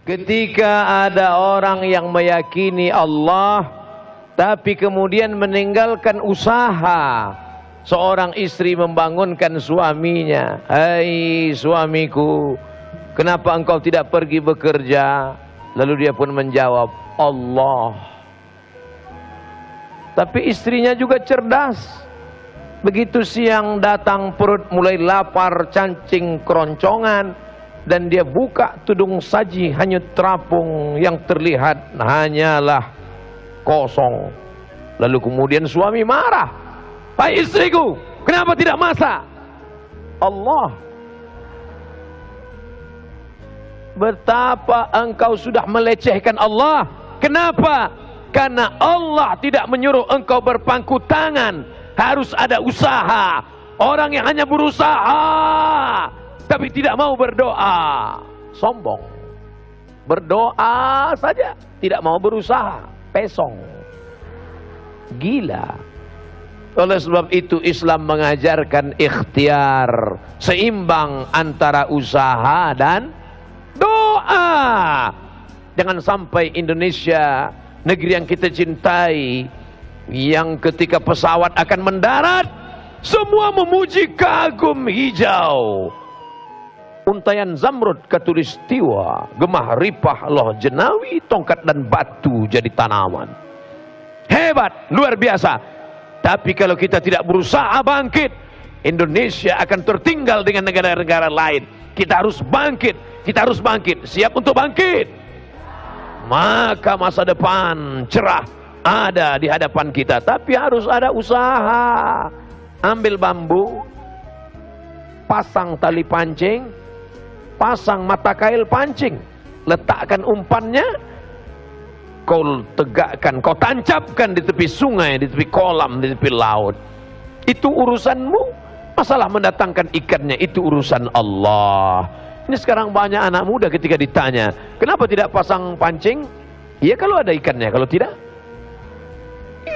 Ketika ada orang yang meyakini Allah, tapi kemudian meninggalkan usaha. Seorang istri membangunkan suaminya, "Hai suamiku, kenapa engkau tidak pergi bekerja?" Lalu dia pun menjawab, "Allah." Tapi istrinya juga cerdas. Begitu siang datang, perut mulai lapar, cacing keroncongan, dan dia buka tudung saji, hanyut terapung, yang terlihat hanyalah kosong. Lalu kemudian suami marah, "Hai istriku, kenapa tidak masak?" Allah, betapa engkau sudah melecehkan Allah. Kenapa? Karena Allah tidak menyuruh engkau berpangku tangan. Harus ada usaha. Orang yang hanya berusaha tapi tidak mau berdoa, sombong. Berdoa saja, tidak mau berusaha, pesong, gila. Oleh sebab itu Islam mengajarkan ikhtiar, seimbang antara usaha dan doa. Jangan sampai Indonesia, negeri yang kita cintai, yang ketika pesawat akan mendarat, semua memuji kagum hijau. Untayan zamrud katulistiwa, gemah ripah loh jenawi, tongkat dan batu jadi tanaman. Hebat, luar biasa. Tapi kalau kita tidak berusaha bangkit, Indonesia akan tertinggal dengan negara-negara lain. Kita harus bangkit, kita harus bangkit. Siap untuk bangkit? Maka masa depan cerah ada di hadapan kita. Tapi harus ada usaha. Ambil bambu, pasang tali pancing, pasang mata kail pancing, letakkan umpannya, kau tegakkan, kau tancapkan di tepi sungai, di tepi kolam, di tepi laut. Itu urusanmu. Masalah mendatangkan ikannya itu urusan Allah. Ini sekarang banyak anak muda ketika ditanya, "Kenapa tidak pasang pancing?" Ya kalau ada ikannya, kalau tidak,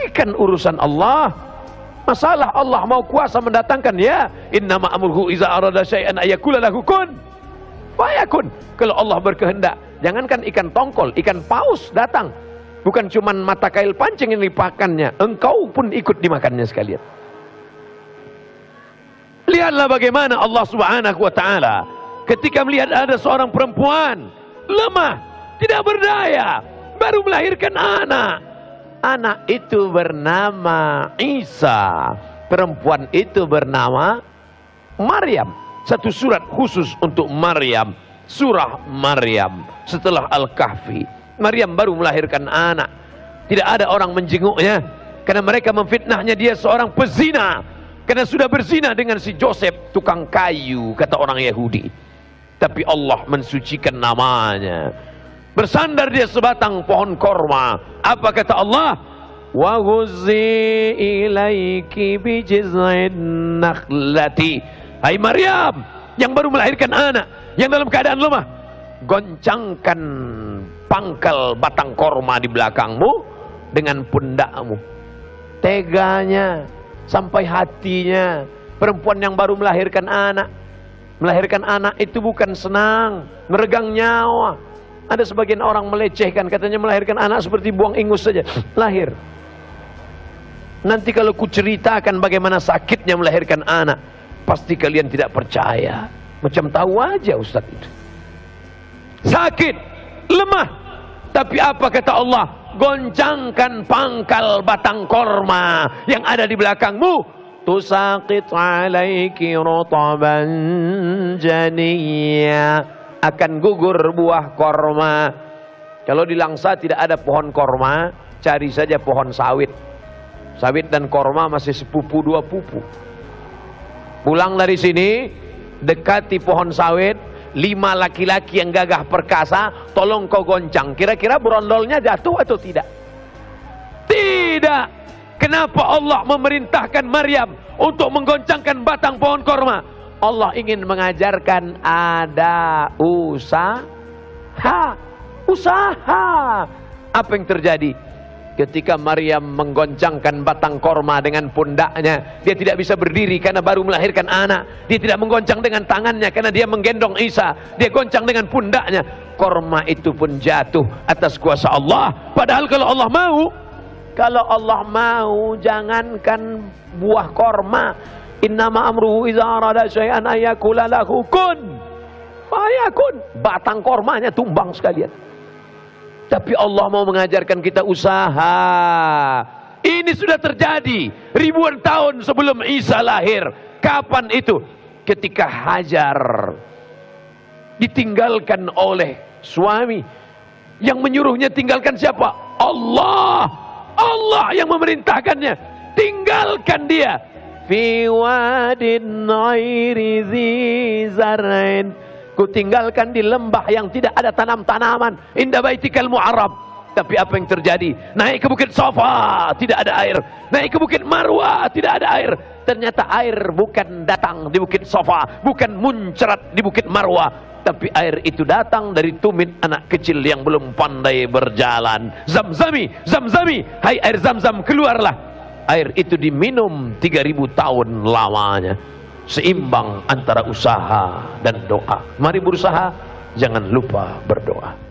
ikan urusan Allah. Masalah Allah mau kuasa mendatangkan, ya innama amruhu iza arada syai'an ayakula lahu kun fayakun. Kalau Allah berkehendak, jangankan ikan tongkol, ikan paus datang. Bukan cuma mata kail pancing yang dipakannya, engkau pun ikut dimakannya sekalian. Lihatlah bagaimana Allah Subhanahu wa ta'ala ketika melihat ada seorang perempuan lemah, tidak berdaya, baru melahirkan anak. Anak itu bernama Isa, perempuan itu bernama Maryam. Satu surat khusus untuk Maryam, surah Maryam. Setelah Al-Kahfi, Maryam baru melahirkan anak. Tidak ada orang menjenguknya karena mereka memfitnahnya dia seorang pezina, karena sudah berzina dengan si Joseph, tukang kayu, kata orang Yahudi. Tapi Allah mensucikan namanya. Bersandar dia sebatang pohon korma. Apa kata Allah? Wa ghuzzi ilaiki bijiz'in nakhlati. Hai Maryam, yang baru melahirkan anak, yang dalam keadaan lemah, goncangkan pangkal batang korma di belakangmu dengan pundakmu. Teganya sampai hatinya perempuan yang baru melahirkan anak. Melahirkan anak itu bukan senang, meregang nyawa. Ada sebagian orang melecehkan, katanya melahirkan anak seperti buang ingus saja. Lahir. Nanti kalau ku ceritakan bagaimana sakitnya melahirkan anak, pasti kalian tidak percaya. Macam tahu aja Ustaz itu. Sakit, lemah. Tapi apa kata Allah? Goncangkan pangkal batang korma yang ada di belakangmu. Tusaqit alaiki rutaban janiyya. Akan gugur buah korma. Kalau di Langsa tidak ada pohon korma, cari saja pohon sawit. Sawit dan korma masih sepupu dua pupu. Pulang dari sini, dekati pohon sawit, 5 laki-laki yang gagah perkasa, tolong kau goncang. Kira-kira berondolnya jatuh atau tidak? Tidak. Kenapa Allah memerintahkan Maryam untuk menggoncangkan batang pohon korma? Allah ingin mengajarkan ada usaha. Usaha. Apa yang terjadi? Ketika Maryam menggoncangkan batang korma dengan pundaknya, dia tidak bisa berdiri karena baru melahirkan anak. Dia tidak menggoncang dengan tangannya karena dia menggendong Isa. Dia goncang dengan pundaknya. Korma itu pun jatuh atas kuasa Allah. Padahal kalau Allah mau, jangankan buah korma, innama amruhu idza arada syai'an ayaqula lahu kun fayakun. Batang kormanya tumbang sekalian. Tapi Allah mau mengajarkan kita usaha. Ini sudah terjadi ribuan tahun sebelum Isa lahir. Kapan itu? Ketika Hajar ditinggalkan oleh suami. Yang menyuruhnya tinggalkan siapa? Allah. Allah yang memerintahkannya. Tinggalkan dia. Fi wadin ghairi dzi zar'in. Ku tinggalkan di lembah yang tidak ada tanam-tanaman. Inda baitikal mu'arrab. Tapi apa yang terjadi? Naik ke bukit Safa, tidak ada air. Naik ke bukit Marwah, tidak ada air. Ternyata air bukan datang di bukit Safa, bukan muncrat di bukit Marwah, tapi air itu datang dari tumit anak kecil yang belum pandai berjalan. Zamzami, Zamzami, hai air Zamzam, keluarlah. Air itu diminum 3000 tahun lamanya. Seimbang antara usaha dan doa. Mari berusaha, jangan lupa berdoa.